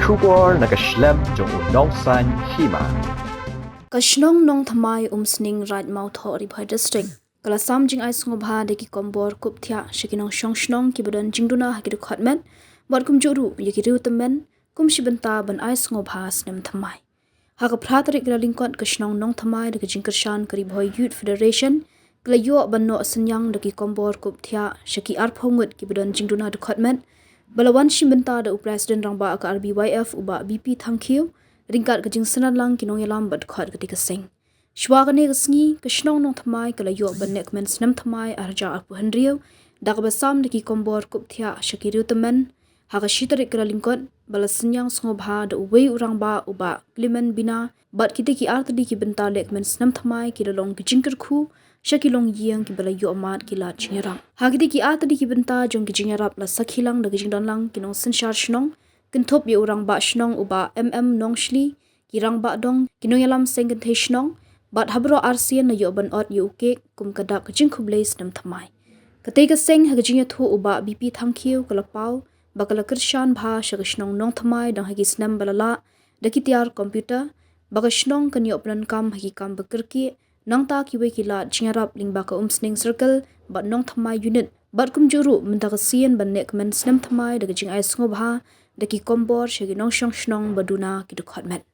Shubor nakaslem jong unong san hima. Kashnong nong thamai sning right mouth ho Ribhai district. Kala samjing ai sngobha de ki kombor kupthia shikinong shongshnong ki budan jingduna ha ki khatmet bot kum juru ye ki riutamen kum shibenta ban ai sngobha snem thamai. Ha ka phratrik la lingkot kashnong nong thamai de ki jingkershan kari Ribhai Youth Federation kala yo banno sanyang de ki kombor kupthia shiki arphongut ki budan jingduna de khatmet balawan shibenta de president rangba ka RBYF uba BP thankhiu ringkat ke jingsanan lang kinong yalam bat khat ketika sing shwagane gesngi kashnong nong thamai kala yo banek men snam thamai arja apu hendriu dak basam de ki kombor kupthia shakiru temen ha ka shitari kala lingkot balasanyang sngobha de uwei urang ba uba klimen bina bat kiti ki artdi ki benta lek men snam thamai ki long ki jingker khu shakilong yang ki bala yo mat ki la chingerang ha kiti ki artdi ki benta jong ki jingerap la sakhilang de jingdan lang kinong sinshar shnong kinthop ye urang ba shnong uba nong shli kirang ba dong kinong yalam sengen the shnong bat habro RCN na yo ban ot yu ke kum kada kajing khubleis nam thamai kate ka seng ha kajing thu uba BP thankhiu kalapau bakala kirshan bha shagishnong nong thamai dang hagi snam balala dakitiar computer bagashnong kan yo plan kam hagi kam bakirki nangta ki we kila jingarap lingba ka sning circle bat nong thamai unit bat kum juru minta ka sien ban nek men snam thamai daga jing ai sngobha daki kombor shagi nong shong shnong baduna ki dukhatmet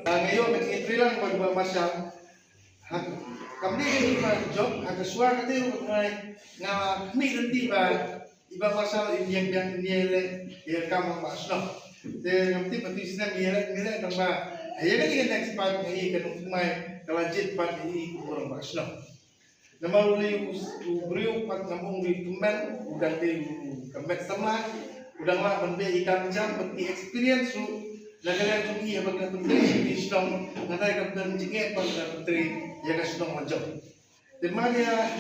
ngayon nag-entry lang masyal kami din ba job aga suar kati nga kami nanti ba iba masyal yang niele ya kamu masno de nanti pati sina niele tang ba ayo kan dengan next part ni kan umay kalajit part ini kurang masno nama uli beriu pat ngomong di tumen udah di kemet sama udah lah benda ikan jam peti experience su lagalan tungi abang na menteri di stong nanti kapten jinge pas na menteri ya ka stong majok de mania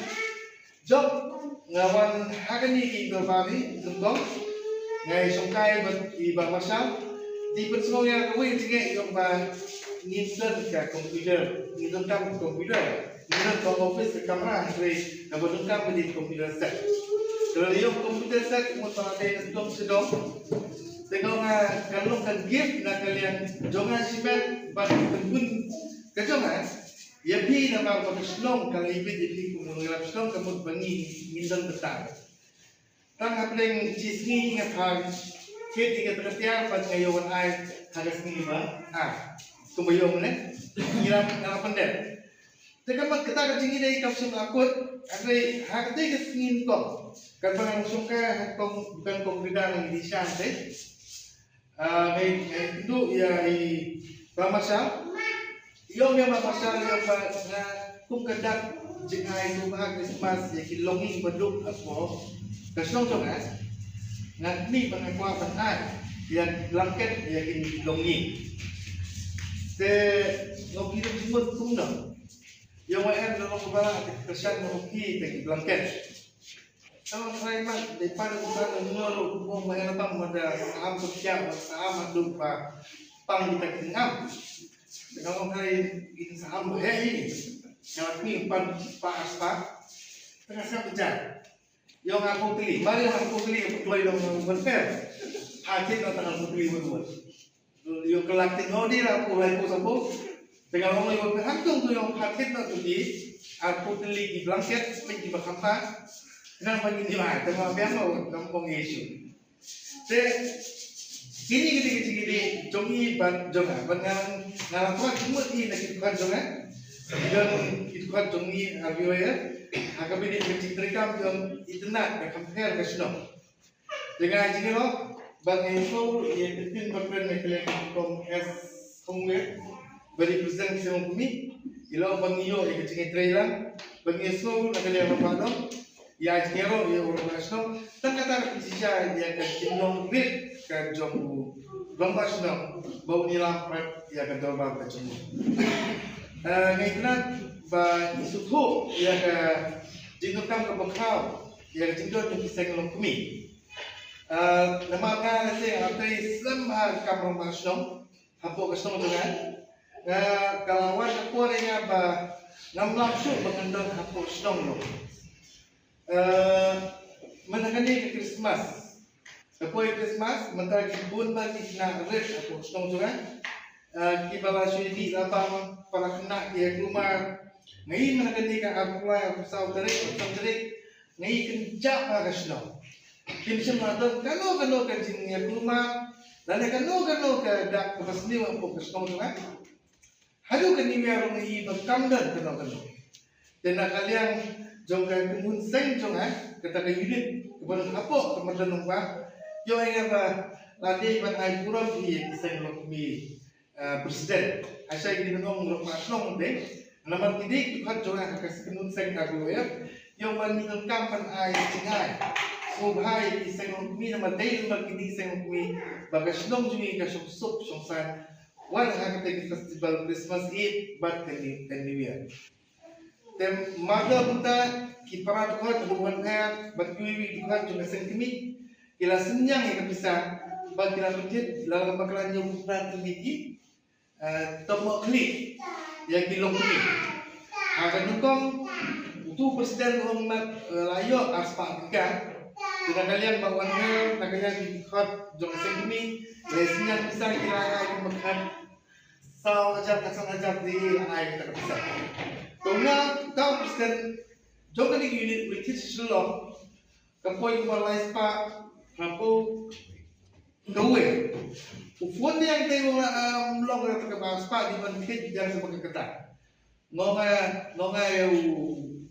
job ngawan hagani ki babi tungkong ngai songkai bat iba masal di persong ya kawi jinge yung ba ngitan ka computer ngitan kam computer ngitan ka office ka kamera hari na badung kam di computer set kalau yung computer set mo pa de dong sedong tengok kalau kan gift nak kalian jangan sibat bagi pun kejongan ya bi nama pada slong kalau ibu jadi mengelap slong kamu bangi mindan betang tang apeleng cisni ngapang kit tiga tertiar pas ngayon ai harus ni ba kumbayong ne ngiram ngala pendek tekamat kita kecing ini kapsul akut ada hak tiga singin kok kan bang suka hatong bukan komputer di sana deh itu ya i pamasal yung pamasal yung na kung kadak jingay itu bahag Christmas ya kilonging baduk ako kasong to nga ni pangakwa panay ya blanket ya kilonging te ngobiro jimot kumno yung waer no ko bara kasyan no ki te blanket kalau saya mah daripada bukan mengeluh mau mengenapa pada saham sosial saham lupa pang kita kenam kalau saya itu saham ini yang ini pan pak aspa tengah saya bicara yang aku pilih mari aku pilih keluar dong benfer hati no tengah aku pilih buat yang kelak tinggal di aku lagi aku sembuh dengan orang yang berhantung tu yang hati no tu di aku pilih di blanket pergi berhampa nang paginiwa tama biamo kampong issue te gini jongi ban jonga bangang nalakwa kumut i nakitkan jonga dan itkan jongi abiwaya akabi di citrikam yang itenak ka compare ka sino dengan jingilo bang info ye ketin bakren meklen kom s kongwe bari present sa kumi ilo bangiyo e kecing trailang bangiso nakale mapado ya jero ya urmasno tangkata sisa dia ke jinong bit ke jombu lombasno bau nilam ya ke doba ke jombu ngaitna ba isutu ya ke jinong kam ke bakau ya ke jinong ke kiseng longkumi nama nga nasi atai islam kam romasno hapo kasno dengan kalawan kaporenya ba ngam langsung mengendong hapus dong lo. Menangani ke Christmas. Kapoi Christmas mentara kibun bagi kena red hapus dong juga. Kibala syidi labang para kena dia rumah. Ngai menangani ke apply usau tarik ngai kenjak agas dong. Kim semua dong kano ke jingnya rumah. Dan kano ke dak pasni wa fokus dong juga. Hadu kan ini orang ini berkamdan kena. Dan kalian jongga kemun seng jonga kata ke unit kepada apa kemudian numpa yo yang apa lagi bantai kurang di seng lokmi presiden asal ini menong rumah nong deh nama tidik tuhan jonga ke kemun seng kagu ya yo meninggal kampan ai singai subhai di seng lokmi nama deh nama tidik seng lokmi bagas nong jungi ke sup songsan wan hakate festival Christmas Eve bat kandiwian tem maga buta ki para khot duwan ha bat kuwi dukan jung sentimi ila senyang ya bisa bat kila betit la bakalan yung buta tinggi tomo klik ya kilong klik akan nukong itu presiden umat layo aspa ka dengan kalian bawan ha kalian di khot jung sentimi le senyang bisa kila ay makan saw ajak di ay ka bisa Tunggu kau presiden jauh ni unit British Law kapoi kumalai spa kapu doe ufon yang tengok log yang terkebas spa di mana yang sebagai ketat nonga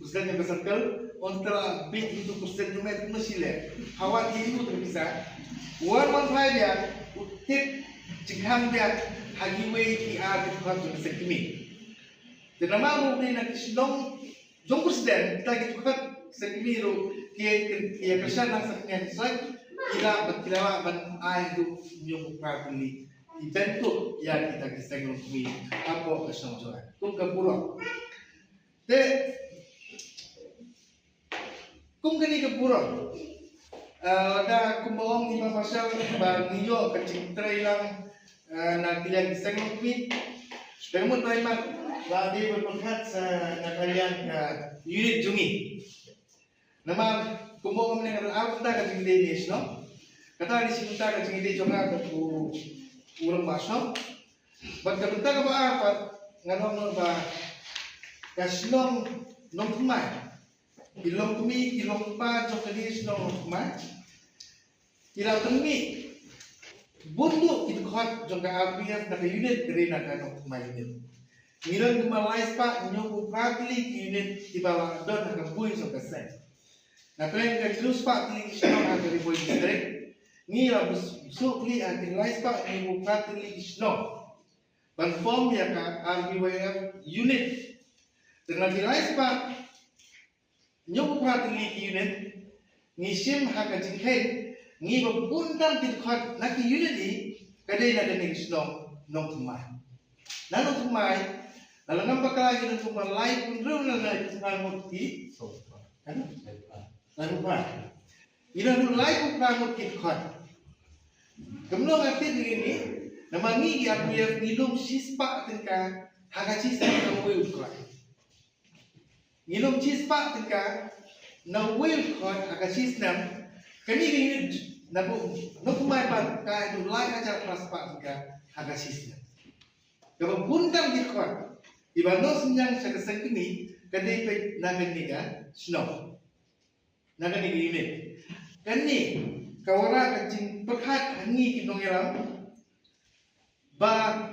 presiden yang bersangkal untuk big itu presiden cuma itu masih le hawa itu terpisah one five ya utip jihang dia hagiwe di ada kuat sekimi. Dan nama mungkin nak sedang jom presiden kita gitu kan sekimiru kia kerja nak seknya selai kita berkira ban ai itu nyung prakuli dibentuk ya kita kisah ngomong apa kesang jual kum kepura te kum kini kepura ada kumbang lima pasal bang niyo kecing trailang nak kalian kisah ngomong Pemut Raimat Badi berpengkat sa nakalian ka unit jungi. Nama kumbong mengenai apa ka jingde ni no. Kata di sini ka jingde jonga ku urang baso. Bag ka ka ba apa nganom ba kasnom nom kumai. Ilong kumi ilong pa jokadi snom kumai. Ila tumi bundu itu khot jonga RPF na unit dari nakano kumai unit. Miran kumalai spa nyoku prakli unit di bawah don nak bui so kesen. Na kren ka terus spa kli sno ada di bui district. Ni la sukli atin lai spa nyoku prakli sno. Ban form ya ka RBWF unit. Dengan di lai spa nyoku prakli unit ni sim haka jinghen ni babuntan ti khot nak unit ni kadai na dening sno nong tumai. Na nong tumai Dalam nampak lagi dengan kumpulan lain pun rela nak mesti, kan? Lalu apa? Ila dulu lain kumpulan mesti khat. Kemudian arti ini, nama ni dia minum sispa tengah hagaci saya nawai ukrat. Minum sispa tengah nawai ukrat hagaci senam. Kini ini nak kumai pan kaya dulu lain ajar praspa tengah hagaci senam. Kalau bundang di khat. Ibano senyang sa kasangkini kadai pe nagan ni ka snow nagan ni unit kani kawara kacing perhat hangi kinong yaram ba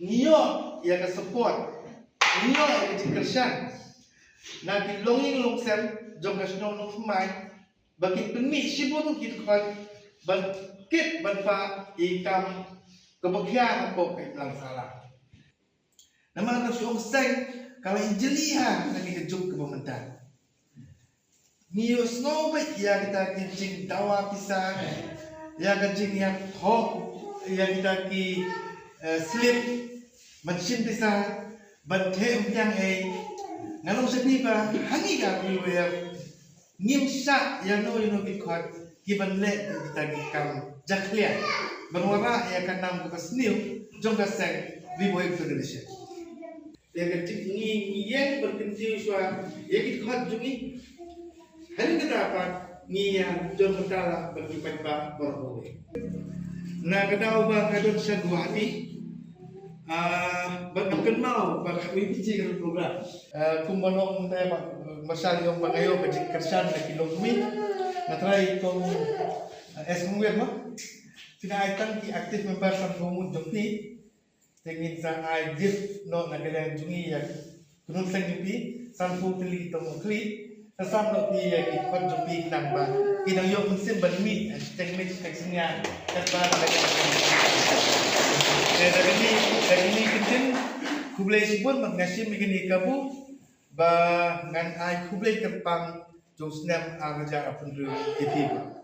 niyo ya ka support niyo ya kacing kersan na kilonging longsem jong ka snow no fumai bakit penmi sibun kit khat bakit ban pa ikam kebaghyan ko kay lang salah. Nama anak siung seng kalau injeliha lagi kejuk ke pemerintah. Niyo snow bet ya kita kencing dawa pisang, ya kencing yang hok, ya kita ki slip mesin pisang, banthe yang ngalong sepi pa hangi ka piwe ngimsa yang no bikot kiban le kita ki kam jaklia berwara ya kanam ke sniu jong ka seng riboy federation. dia kecil ni yang berkenci suara ya kita khot jungi hari kita dapat ni yang jom bertala bagi pemba berboleh na kada ubang adon sa Guwahati bagam mau bag we pici ke program kumbanong tayo masal yung bangayo kecil kersan na kilogmi na try kong esmungwet mo tinaitan ki aktif member sa gumud jompi tingin sa gift no na kailangan jungi ya kunun sa jupi sampu tili itong ukli sa samlo pi ya ikot jupi nang ba inang yung musim banmi teknik tekniknya katba lagi dagini kintin kublai sibun magnasim igini kabu ba ngan ai kublai kepang jong snap araja apun ru iti ba